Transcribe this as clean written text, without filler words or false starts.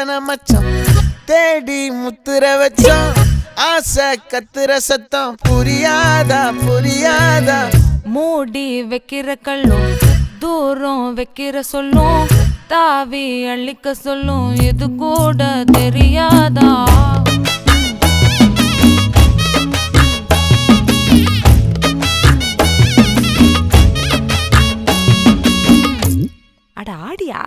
தான மச்சான் தேடி முத்துற வச்சான் ஆசை கத்துற சத்தம் புரியாதா புரியாதா மூடி வைக்கிற கல்லும் தூரம் வைக்கிற சொல்லும் தாவி அள்ளிக்க சொல்லும் இது கூட தெரியாதா அட ஆடியா